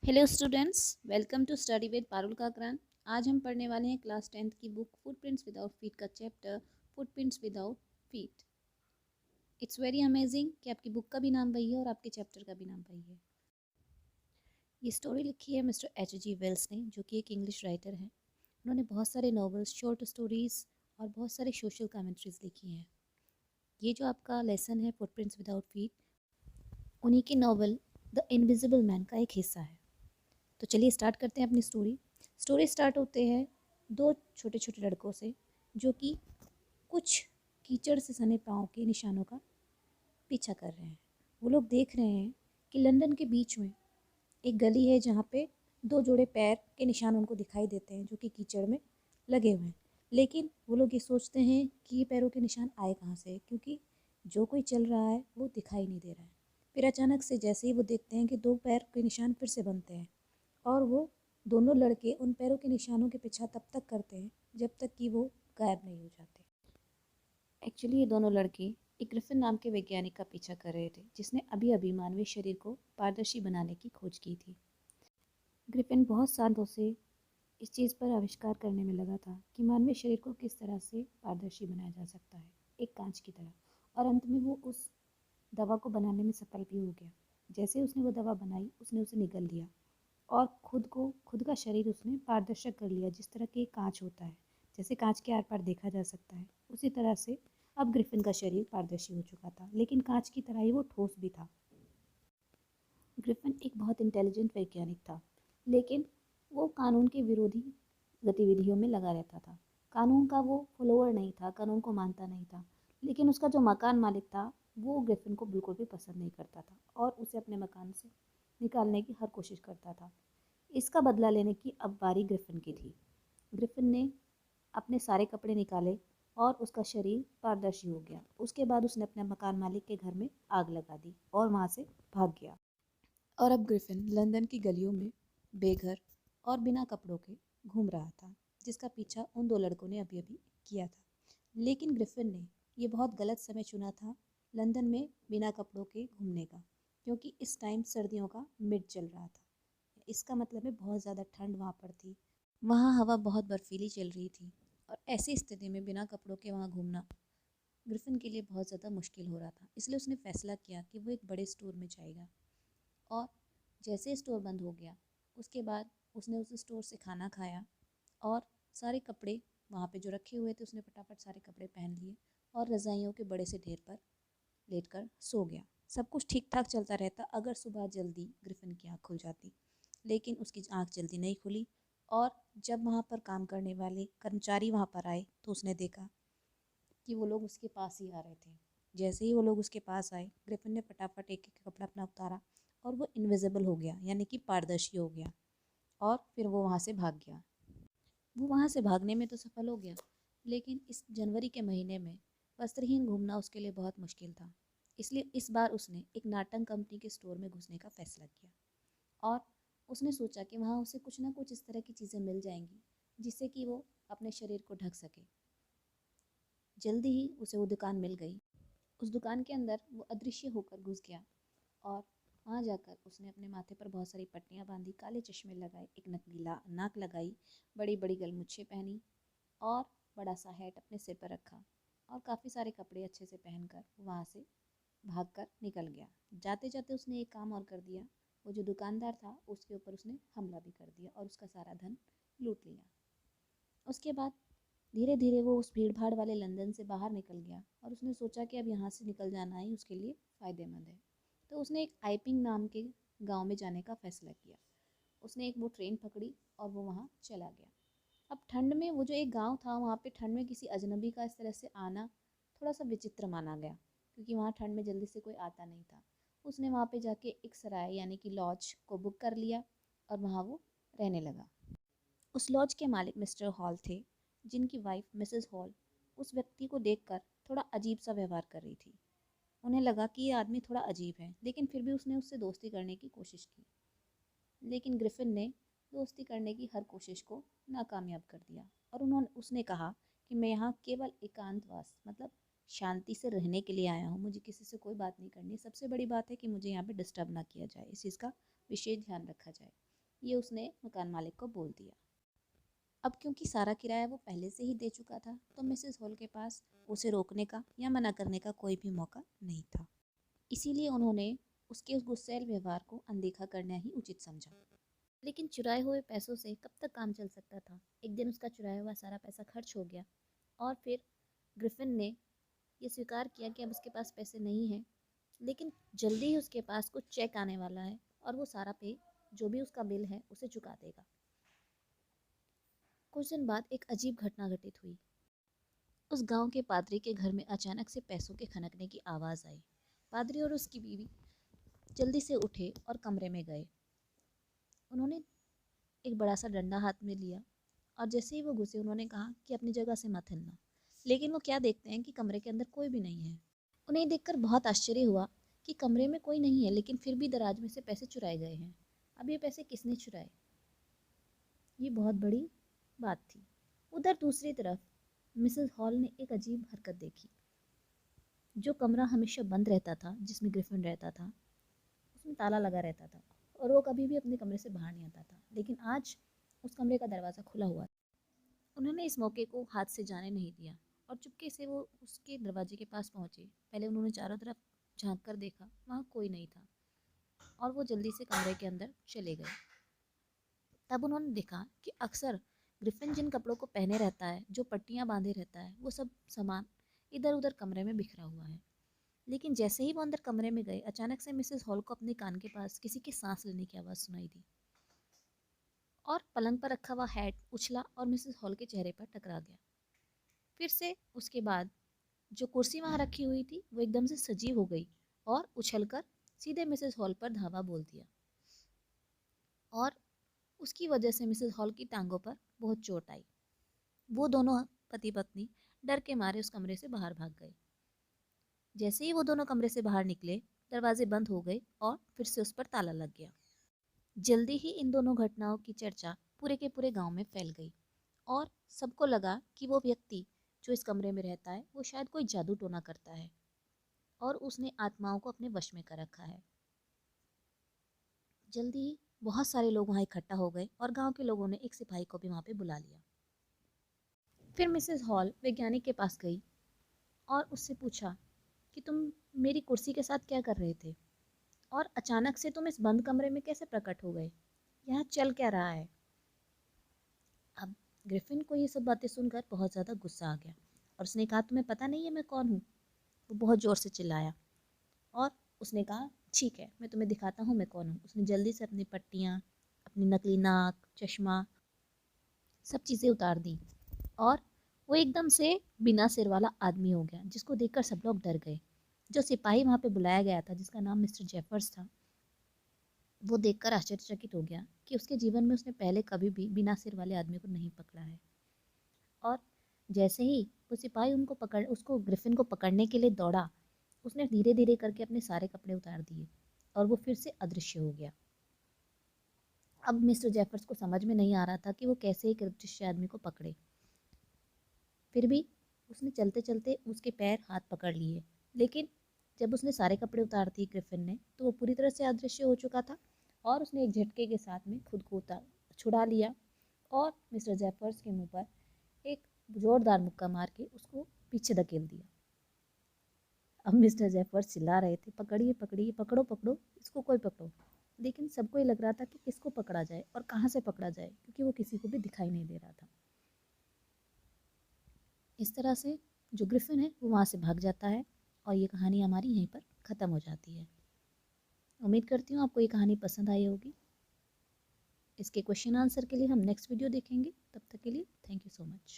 Hello students, welcome to study with Parul Kakran. आज हम पढ़ने वाले हैं क्लास 10th की बुक फुटप्रिंट्स विदाउट फीट का chapter footprints without feet. It's very amazing कि आपकी बुक का भी नाम वही है और आपके चैप्टर का भी नाम वही है। ये स्टोरी लिखी है मिस्टर H.G. वेल्स ने, जो कि एक इंग्लिश राइटर हैं। उन्होंने बहुत सारे नॉवेल्स, शॉर्ट स्टोरीज़ और बहुत सारे सोशल कमेंट्रीज लिखी हैं। ये जो आपका लेसन है फुटप्रिंट्स विदाउट फीट, उन्हीं की नॉवल द इनविजिबल मैन का एक हिस्सा है। तो चलिए स्टार्ट करते हैं अपनी स्टोरी स्टार्ट होते हैं दो छोटे छोटे लड़कों से, जो कि कुछ कीचड़ से सने पाँव के निशानों का पीछा कर रहे हैं। वो लोग देख रहे हैं कि लंदन के बीच में एक गली है जहाँ पे दो जोड़े पैर के निशान उनको दिखाई देते हैं, जो कि कीचड़ में लगे हुए हैं। लेकिन वो लोग ये सोचते हैं कि ये पैरों के निशान आए कहाँ से, क्योंकि जो कोई चल रहा है वो दिखाई नहीं दे रहा है। फिर अचानक से जैसे ही वो देखते हैं कि दो पैर के निशान फिर से बनते हैं, और वो दोनों लड़के उन पैरों के निशानों के पीछा तब तक करते हैं जब तक कि वो गायब नहीं हो जाते। एक्चुअली ये दोनों लड़के एक ग्रिफिन नाम के वैज्ञानिक का पीछा कर रहे थे, जिसने अभी अभी मानवीय शरीर को पारदर्शी बनाने की खोज की थी। ग्रिफिन बहुत सालों से इस चीज़ पर आविष्कार करने में लगा था कि मानवीय शरीर को किस तरह से पारदर्शी बनाया जा सकता है, एक कांच की तरह। और अंत में वो उस दवा को बनाने में सफल भी हो गया। जैसे उसने वो दवा बनाई, उसने उसे निगल दिया और खुद का शरीर उसने पारदर्शक कर लिया, जिस तरह के कांच होता है। जैसे कांच के आर पार देखा जा सकता है, उसी तरह से अब ग्रिफिन का शरीर पारदर्शी हो चुका था, लेकिन कांच की तरह ही वो ठोस भी था। ग्रिफिन एक बहुत इंटेलिजेंट वैज्ञानिक था, लेकिन वो कानून के विरोधी गतिविधियों में लगा रहता था। कानून का वो फॉलोअर नहीं था, कानून को मानता नहीं था। लेकिन उसका जो मकान मालिक था, वो ग्रिफिन को बिल्कुल भी पसंद नहीं करता था और उसे अपने मकान से निकालने की हर कोशिश करता था। इसका बदला लेने की अब बारी ग्रिफिन की थी। ग्रिफिन ने अपने सारे कपड़े निकाले और उसका शरीर पारदर्शी हो गया। उसके बाद उसने अपने मकान मालिक के घर में आग लगा दी और वहाँ से भाग गया। और अब ग्रिफिन लंदन की गलियों में बेघर और बिना कपड़ों के घूम रहा था, जिसका पीछा उन दो लड़कों ने अभी अभी किया था। लेकिन ग्रिफिन ने ये बहुत गलत समय चुना था लंदन में बिना कपड़ों के घूमने का, क्योंकि इस टाइम सर्दियों का मिड चल रहा था। इसका मतलब है बहुत ज़्यादा ठंड वहाँ पर थी, वहाँ हवा बहुत बर्फीली चल रही थी, और ऐसी स्थिति में बिना कपड़ों के वहाँ घूमना ग्रिफिन के लिए बहुत ज़्यादा मुश्किल हो रहा था। इसलिए उसने फैसला किया कि वो एक बड़े स्टोर में जाएगा। और जैसे स्टोर बंद हो गया, उसके बाद उसने उस स्टोर से खाना खाया और सारे कपड़े वहाँ पे जो रखे हुए थे, उसने फटाफट सारे कपड़े पहन लिए और रज़ाइयों के बड़े से ढेर पर लेटकर सो गया। सब कुछ ठीक ठाक चलता रहता अगर सुबह जल्दी ग्रिफिन की आँख खुल जाती, लेकिन उसकी आँख जल्दी नहीं खुली। और जब वहाँ पर काम करने वाले कर्मचारी वहाँ पर आए, तो उसने देखा कि वो लोग उसके पास ही आ रहे थे। जैसे ही वो लोग उसके पास आए, ग्रिफिन ने फटाफट एक एक कपड़ा अपना उतारा और वो इनविजिबल हो गया, यानी कि पारदर्शी हो गया। और फिर वो वहाँ से भाग गया। वो वहाँ से भागने में तो सफल हो गया, लेकिन इस जनवरी के महीने में वस्त्रहीन घूमना उसके लिए बहुत मुश्किल था। इसलिए इस बार उसने एक नाटन कंपनी के स्टोर में घुसने का फैसला किया और उसने सोचा कि वहाँ उसे कुछ ना कुछ इस तरह की चीज़ें मिल जाएंगी जिससे कि वो अपने शरीर को ढक सके। जल्दी ही उसे वो दुकान मिल गई। उस दुकान के अंदर वो अदृश्य होकर घुस गया और वहाँ जाकर उसने अपने माथे पर बहुत सारी पट्टियाँ बांधी, काले चश्मे लगाए, एक नकली नाक लगाई, बड़ी बड़ी गलमुच्छें पहनी और बड़ा सा हैट अपने सिर पर रखा और काफ़ी सारे कपड़े अच्छे से पहनकर वहाँ से भागकर निकल गया। जाते जाते उसने एक काम और कर दिया। वो जो दुकानदार था उसके ऊपर उसने हमला भी कर दिया और उसका सारा धन लूट लिया। उसके बाद धीरे धीरे वो उस भीड़ भाड़ वाले लंदन से बाहर निकल गया और उसने सोचा कि अब यहाँ से निकल जाना ही उसके लिए फ़ायदेमंद है। तो उसने एक आइपिंग नाम के गांव में जाने का फ़ैसला किया। उसने एक वो ट्रेन पकड़ी और वो वहाँ चला गया। अब ठंड में वो जो एक गांव था, वहाँ पे ठंड में किसी अजनबी का इस तरह से आना थोड़ा सा विचित्र माना गया, क्योंकि वहाँ ठंड में जल्दी से कोई आता नहीं था। उसने वहाँ पे जाके एक सराय यानी कि लॉज को बुक कर लिया और वहाँ वो रहने लगा। उस लॉज के मालिक मिस्टर हॉल थे, जिनकी वाइफ मिसेस हॉल उस व्यक्ति को देखकर थोड़ा अजीब सा व्यवहार कर रही थी। उन्हें लगा कि ये आदमी थोड़ा अजीब है, लेकिन फिर भी उसने उससे दोस्ती करने की कोशिश की। लेकिन ग्रिफिन ने दोस्ती करने की हर कोशिश को नाकामयाब कर दिया और उसने कहा कि मैं यहाँ केवल एकांतवास मतलब शांति से रहने के लिए आया हूँ, मुझे किसी से कोई बात नहीं करनी। सबसे बड़ी बात है कि मुझे यहाँ पे डिस्टर्ब ना किया जाए, इस चीज़ का विशेष ध्यान रखा जाए। ये उसने मकान मालिक को बोल दिया। अब क्योंकि सारा किराया वो पहले से ही दे चुका था, तो मिसेस हॉल के पास उसे रोकने का या मना करने का कोई भी मौका नहीं था। इसीलिए उन्होंने उसके उस गुस्सैल व्यवहार को अनदेखा करना ही उचित समझा। लेकिन चुराए हुए पैसों से कब तक काम चल सकता था। एक दिन उसका चुराया हुआ सारा पैसा खर्च हो गया और फिर ग्रिफिन ने ये स्वीकार किया कि अब उसके पास पैसे नहीं हैं, लेकिन जल्दी ही उसके पास कुछ चेक आने वाला है और वो सारा पे जो भी उसका बिल है उसे चुका देगा। कुछ दिन बाद एक अजीब घटना घटित हुई। उस गांव के पादरी के घर में अचानक से पैसों के खनकने की आवाज़ आई। पादरी और उसकी बीवी जल्दी से उठे और कमरे में गए। उन्होंने एक बड़ा सा डंडा हाथ में लिया और जैसे ही वो घुसे उन्होंने कहा कि अपनी जगह से मत हिलना। लेकिन वो क्या देखते हैं कि कमरे के अंदर कोई भी नहीं है। उन्हें देखकर बहुत आश्चर्य हुआ कि कमरे में कोई नहीं है, लेकिन फिर भी दराज में से पैसे चुराए गए हैं। अब ये पैसे किसने चुराए, ये बहुत बड़ी बात थी। उधर दूसरी तरफ मिसेस हॉल ने एक अजीब हरकत देखी। जो कमरा हमेशा बंद रहता था, जिसमें ग्रिफिन रहता था, उसमें ताला लगा रहता था और वो कभी भी अपने कमरे से बाहर नहीं आता था, लेकिन आज उस कमरे का दरवाज़ा खुला हुआ था। उन्होंने इस मौके को हाथ से जाने नहीं दिया और चुपके से वो उसके दरवाजे के पास पहुँचे। पहले उन्होंने चारों तरफ झांक कर देखा, वहाँ कोई नहीं था और वो जल्दी से कमरे के अंदर चले गए। तब उन्होंने देखा कि अक्सर ग्रिफिन जिन कपड़ों को पहने रहता है, जो पट्टियाँ बांधे रहता है, वो सब सामान इधर उधर कमरे में बिखरा हुआ है। लेकिन जैसे ही वो अंदर कमरे में गए, अचानक से मिसेस हॉल को अपने कान के पास किसी की सांस लेने की आवाज़ सुनाई दी और पलंग पर रखा हुआ हैट उछला और मिसेस हॉल के चेहरे पर टकरा गया। फिर से उसके बाद जो कुर्सी वहाँ रखी हुई थी वो एकदम से सजीव हो गई और उछलकर सीधे मिसेस हॉल पर धावा बोल दिया और उसकी वजह से मिसेस हॉल की टांगों पर बहुत चोट आई। वो दोनों पति पत्नी डर के मारे उस कमरे से बाहर भाग गए। जैसे ही वो दोनों कमरे से बाहर निकले, दरवाजे बंद हो गए और फिर से उस पर ताला लग गया। जल्दी ही इन दोनों घटनाओं की चर्चा पूरे के पूरे गांव में फैल गई और सबको लगा कि वो व्यक्ति जो इस कमरे में रहता है वो शायद कोई जादू टोना करता है और उसने आत्माओं को अपने वश में कर रखा है। जल्दी ही बहुत सारे लोग वहाँ इकट्ठा हो गए और गांव के लोगों ने एक सिपाही को भी वहाँ पे बुला लिया। फिर मिसेस हॉल वैज्ञानिक के पास गई और उससे पूछा कि तुम मेरी कुर्सी के साथ क्या कर रहे थे और अचानक से तुम इस बंद कमरे में कैसे प्रकट हो गए, यहाँ चल क्या रहा है। अब ग्रिफिन को ये सब बातें सुनकर बहुत ज़्यादा गुस्सा आ गया और उसने कहा तुम्हें पता नहीं है मैं कौन हूँ। वो बहुत ज़ोर से चिल्लाया और उसने कहा ठीक है मैं तुम्हें दिखाता हूँ मैं कौन हूँ। उसने जल्दी से अपनी पट्टियाँ, अपनी नकली नाक, चश्मा, सब चीज़ें उतार दी और वो एकदम से बिना सिर वाला आदमी हो गया, जिसको देखकर सब लोग डर गए। जो सिपाही वहाँ पे बुलाया गया था जिसका नाम मिस्टर जेफर्स था, वो देखकर आश्चर्यचकित हो गया कि उसके जीवन में उसने पहले कभी भी बिना सिर वाले आदमी को नहीं पकड़ा है। और जैसे ही वो सिपाही उसको ग्रिफिन को पकड़ने के लिए दौड़ा, उसने धीरे धीरे करके अपने सारे कपड़े उतार दिए और वो फिर से अदृश्य हो गया। अब मिस्टर जेफर्स को समझ में नहीं आ रहा था कि वो कैसे एक अदृश्य आदमी को पकड़े। फिर भी उसने चलते चलते उसके पैर हाथ पकड़ लिए, लेकिन जब उसने सारे कपड़े उतार दिए ग्रिफिन ने, तो वो पूरी तरह से अदृश्य हो चुका था और उसने एक झटके के साथ में खुद को छुड़ा लिया और मिस्टर जेफर्स के मुंह पर एक जोरदार मुक्का मार के उसको पीछे धकेल दिया। अब मिस्टर जेफर्स चिल्ला रहे थे पकड़िए पकड़िए, पकड़ो पकड़ो, इसको कोई पकड़ो। लेकिन सबको ये लग रहा था कि किसको पकड़ा जाए और कहाँ से पकड़ा जाए, क्योंकि वो किसी को भी दिखाई नहीं दे रहा था। इस तरह से जो ग्रिफिन है वो वहाँ से भाग जाता है और ये कहानी हमारी यहीं पर ख़त्म हो जाती है। उम्मीद करती हूँ आपको ये कहानी पसंद आई होगी। इसके क्वेश्चन आंसर के लिए हम नेक्स्ट वीडियो देखेंगे। तब तक के लिए थैंक यू सो मच।